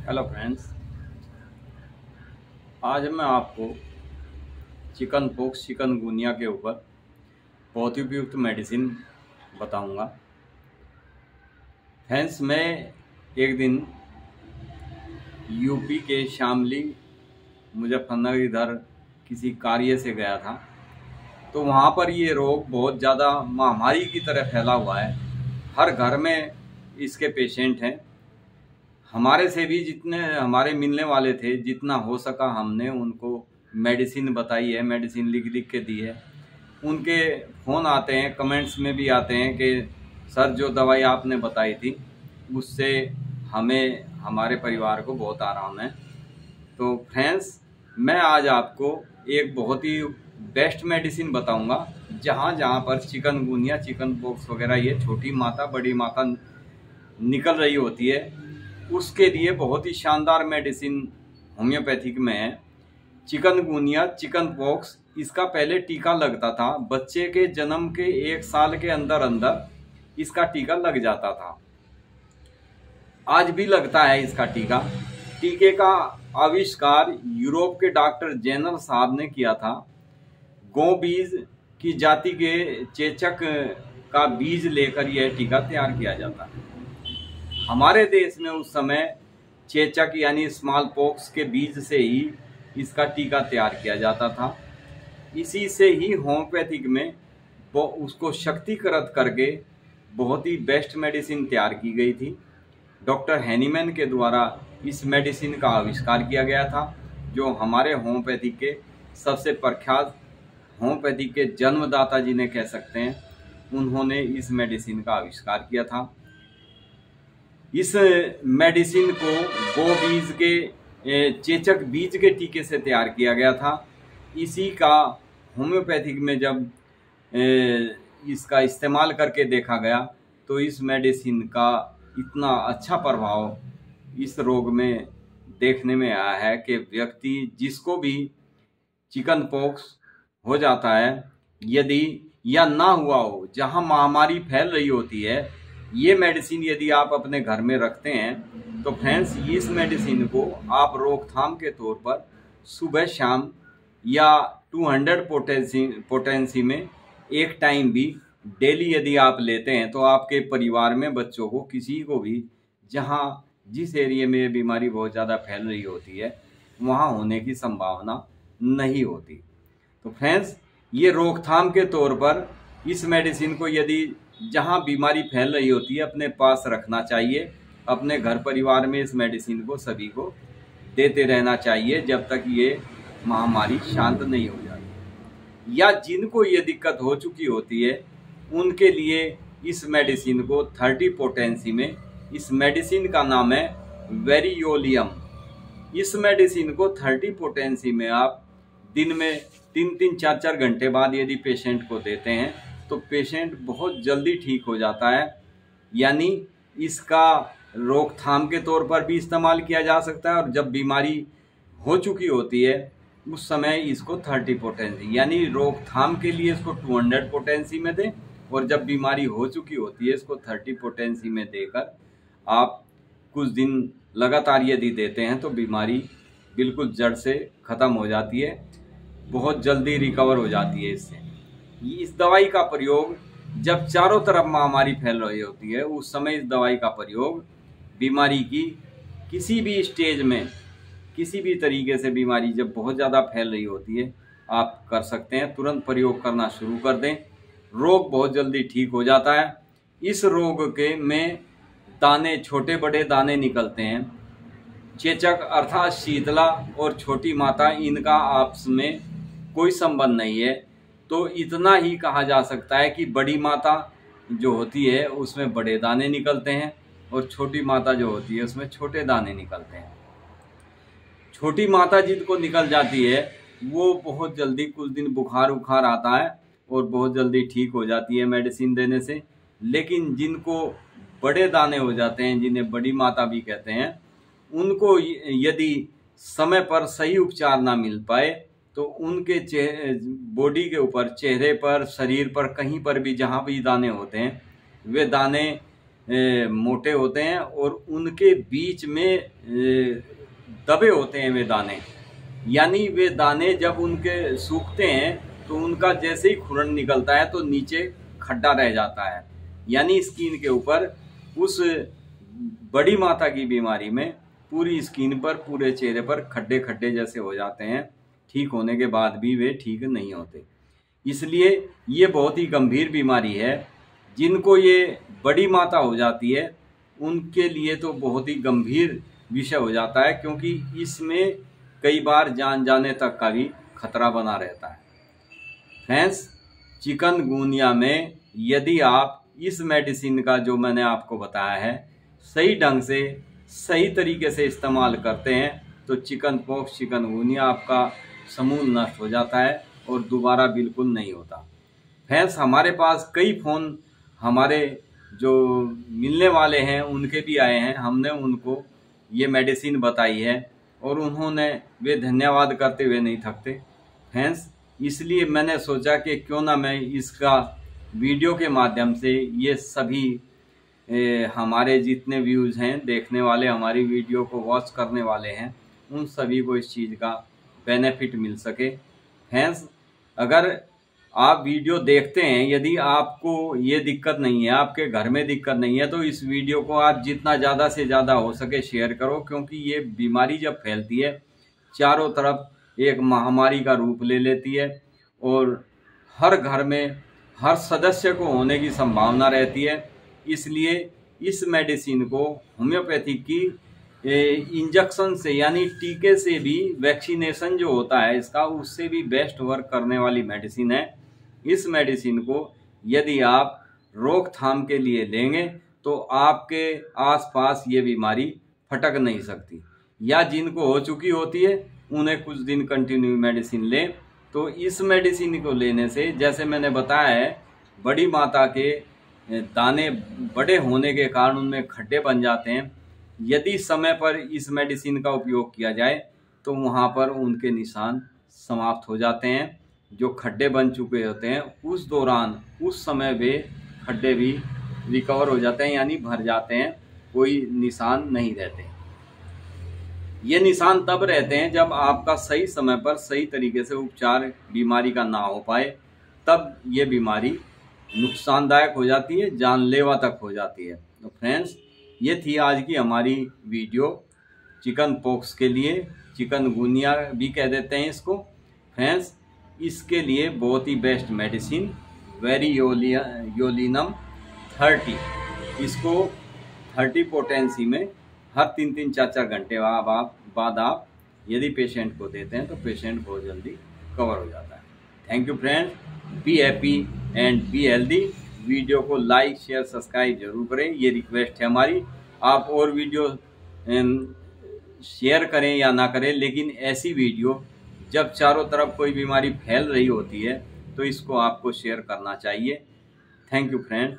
Hello friends, आज मैं आपको चिकन पॉक्स चिकनगुनिया के ऊपर बहुत ही उपयुक्त मेडिसिन बताऊंगा। फ्रेंड्स, मैं एक दिन यूपी के शामली मुजफ्फरनगर इधर किसी कार्य से गया था। तो वहाँ पर ये रोग बहुत ज़्यादा महामारी की तरह फैला हुआ है। हर घर में इसके पेशेंट हैं। हमारे से भी जितने हमारे मिलने वाले थे, जितना हो सका हमने उनको मेडिसिन बताई है, मेडिसिन लिख लिख के दी है। उनके फ़ोन आते हैं, कमेंट्स में भी आते हैं कि सर जो दवाई आपने बताई थी उससे हमें हमारे परिवार को बहुत आराम है। तो फ्रेंड्स, मैं आज आपको एक बहुत ही बेस्ट मेडिसिन बताऊंगा। जहाँ जहाँ पर चिकनगुनिया, चिकन पॉक्स वगैरह ये छोटी माता बड़ी माता निकल रही होती है, उसके लिए बहुत ही शानदार मेडिसिन होम्योपैथिक में है। चिकनगुनिया, चिकन पॉक्स, इसका पहले टीका लगता था। बच्चे के जन्म के 1 साल के अंदर अंदर इसका टीका लग जाता था। आज भी लगता है इसका टीका। टीके का आविष्कार यूरोप के डॉक्टर जेनर साहब ने किया था। गौ बीज की जाति के चेचक का बीज लेकर यह टीका तैयार किया जाता है। हमारे देश में उस समय चेचक यानी स्मॉल पॉक्स के बीज से ही इसका टीका तैयार किया जाता था। इसी से ही होम्योपैथिक में वो उसको शक्तिकृत करके बहुत ही बेस्ट मेडिसिन तैयार की गई थी। डॉक्टर हैनीमैन के द्वारा इस मेडिसिन का आविष्कार किया गया था, जो हमारे होम्योपैथिक के सबसे प्रख्यात होम्योपैथिक के जन्मदाता जिन्हें कह सकते हैं, उन्होंने इस मेडिसिन का आविष्कार किया था। इस मेडिसिन को गो बीज के चेचक बीज के टीके से तैयार किया गया था। इसी का होम्योपैथिक में जब इसका इस्तेमाल करके देखा गया तो इस मेडिसिन का इतना अच्छा प्रभाव इस रोग में देखने में आया है कि व्यक्ति जिसको भी चिकन पॉक्स हो जाता है, यदि या ना हुआ हो, जहां महामारी फैल रही होती है, ये मेडिसिन यदि आप अपने घर में रखते हैं तो फ्रेंड्स, इस मेडिसिन को आप रोकथाम के तौर पर सुबह शाम या 200 पोटेंसी में एक टाइम भी डेली यदि आप लेते हैं तो आपके परिवार में बच्चों को, किसी को भी जहां जिस एरिया में ये बीमारी बहुत ज़्यादा फैल रही होती है वहां होने की संभावना नहीं होती। तो फ्रेंड्स, ये रोकथाम के तौर पर इस मेडिसिन को यदि जहां बीमारी फैल रही होती है अपने पास रखना चाहिए। अपने घर परिवार में इस मेडिसिन को सभी को देते रहना चाहिए जब तक ये महामारी शांत नहीं हो जाती। या जिनको ये दिक्कत हो चुकी होती है उनके लिए इस मेडिसिन को 30 पोटेंसी में, इस मेडिसिन का नाम है वेरियोलियम। इस मेडिसिन को 30 पोटेंसी में आप दिन में 3-3, 4-4 घंटे बाद यदि पेशेंट को देते हैं तो पेशेंट बहुत जल्दी ठीक हो जाता है। यानी इसका रोकथाम के तौर पर भी इस्तेमाल किया जा सकता है, और जब बीमारी हो चुकी होती है उस समय इसको 30 पोटेंसी यानी रोकथाम के लिए इसको 200 पोटेंसी में दें, और जब बीमारी हो चुकी होती है इसको 30 पोटेंसी में देकर आप कुछ दिन लगातार यदि देते हैं तो बीमारी बिल्कुल जड़ से ख़त्म हो जाती है, बहुत जल्दी रिकवर हो जाती है इससे। इस दवाई का प्रयोग जब चारों तरफ महामारी फैल रही होती है उस समय इस दवाई का प्रयोग बीमारी की किसी भी स्टेज में, किसी भी तरीके से बीमारी जब बहुत ज़्यादा फैल रही होती है आप कर सकते हैं। तुरंत प्रयोग करना शुरू कर दें, रोग बहुत जल्दी ठीक हो जाता है। इस रोग के में दाने, छोटे बड़े दाने निकलते हैं। चेचक अर्थात शीतला और छोटी माता, इनका आपस में कोई संबंध नहीं है। तो इतना ही कहा जा सकता है कि बड़ी माता जो होती है उसमें बड़े दाने निकलते हैं और छोटी माता जो होती है उसमें छोटे दाने निकलते हैं। छोटी माता जिनको निकल जाती है वो बहुत जल्दी, कुछ दिन बुखार उखार आता है और बहुत जल्दी ठीक हो जाती है मेडिसिन देने से। लेकिन जिनको बड़े दाने हो जाते हैं, जिन्हें बड़ी माता भी कहते हैं, उनको यदि समय पर सही उपचार ना मिल पाए तो उनके बॉडी के ऊपर, चेहरे पर, शरीर पर, कहीं पर भी जहाँ भी दाने होते हैं वे दाने मोटे होते हैं और उनके बीच में दबे होते हैं वे दाने, यानी वे दाने जब उनके सूखते हैं तो उनका जैसे ही खुरन निकलता है तो नीचे खड्डा रह जाता है, यानी स्किन के ऊपर उस बड़ी माता की बीमारी में पूरी स्किन पर, पूरे चेहरे पर खड्डे खड्डे जैसे हो जाते हैं। ठीक होने के बाद भी वे ठीक नहीं होते। इसलिए ये बहुत ही गंभीर बीमारी है। जिनको ये बड़ी माता हो जाती है उनके लिए तो बहुत ही गंभीर विषय हो जाता है, क्योंकि इसमें कई बार जान जाने तक का भी खतरा बना रहता है। फ्रेंड्स, चिकनगुनिया में यदि आप इस मेडिसिन का जो मैंने आपको बताया है सही ढंग से, सही तरीके से इस्तेमाल करते हैं तो चिकन पॉक्स, चिकनगुनिया आपका समूल नष्ट हो जाता है और दोबारा बिल्कुल नहीं होता। फ्रेंड्स, हमारे पास कई फ़ोन हमारे जो मिलने वाले हैं उनके भी आए हैं, हमने उनको ये मेडिसिन बताई है और उन्होंने वे धन्यवाद करते हुए नहीं थकते। फ्रेंड्स, इसलिए मैंने सोचा कि क्यों ना मैं इसका वीडियो के माध्यम से ये सभी हमारे जितने व्यूज़ हैं, देखने वाले, हमारी वीडियो को वॉच करने वाले हैं, उन सभी को इस चीज़ का बेनिफिट मिल सके। फ्रेंड्स, अगर आप वीडियो देखते हैं, यदि आपको ये दिक्कत नहीं है, आपके घर में दिक्कत नहीं है, तो इस वीडियो को आप जितना ज़्यादा से ज़्यादा हो सके शेयर करो, क्योंकि ये बीमारी जब फैलती है चारों तरफ एक महामारी का रूप ले लेती है और हर घर में हर सदस्य को होने की संभावना रहती है। इसलिए इस मेडिसिन को होम्योपैथी की इंजेक्शन से, यानी टीके से भी, वैक्सीनेशन जो होता है इसका, उससे भी बेस्ट वर्क करने वाली मेडिसिन है। इस मेडिसिन को यदि आप रोकथाम के लिए लेंगे तो आपके आसपास ये बीमारी फटक नहीं सकती, या जिनको हो चुकी होती है उन्हें कुछ दिन कंटिन्यू मेडिसिन लें। तो इस मेडिसिन को लेने से, जैसे मैंने बताया है, बड़ी माता के दाने बड़े होने के कारण उनमें खड्डे बन जाते हैं। यदि समय पर इस मेडिसिन का उपयोग किया जाए तो वहाँ पर उनके निशान समाप्त हो जाते हैं। जो खड्डे बन चुके होते हैं उस दौरान, उस समय वे खड्डे भी रिकवर हो जाते हैं, यानी भर जाते हैं, कोई निशान नहीं रहते। ये निशान तब रहते हैं जब आपका सही समय पर सही तरीके से उपचार बीमारी का ना हो पाए, तब ये बीमारी नुकसानदायक हो जाती है, जानलेवा तक हो जाती है। तो फ्रेंड्स, ये थी आज की हमारी वीडियो चिकन पॉक्स के लिए, चिकनगुनिया भी कह देते हैं इसको। फ्रेंड्स, इसके लिए बहुत ही बेस्ट मेडिसिन वेरियोलिनम 30, इसको 30 पोटेंसी में हर 3-3, 4-4 घंटे बाद आप यदि पेशेंट को देते हैं तो पेशेंट बहुत जल्दी कवर हो जाता है। Thank you friends, be happy and be healthy. Video को लाइक, शेयर, सब्सक्राइब जरूर करें, ये रिक्वेस्ट है हमारी। आप और वीडियो शेयर करें या ना करें, लेकिन ऐसी वीडियो जब चारों तरफ कोई बीमारी फैल रही होती है तो इसको आपको शेयर करना चाहिए। Thank you friends.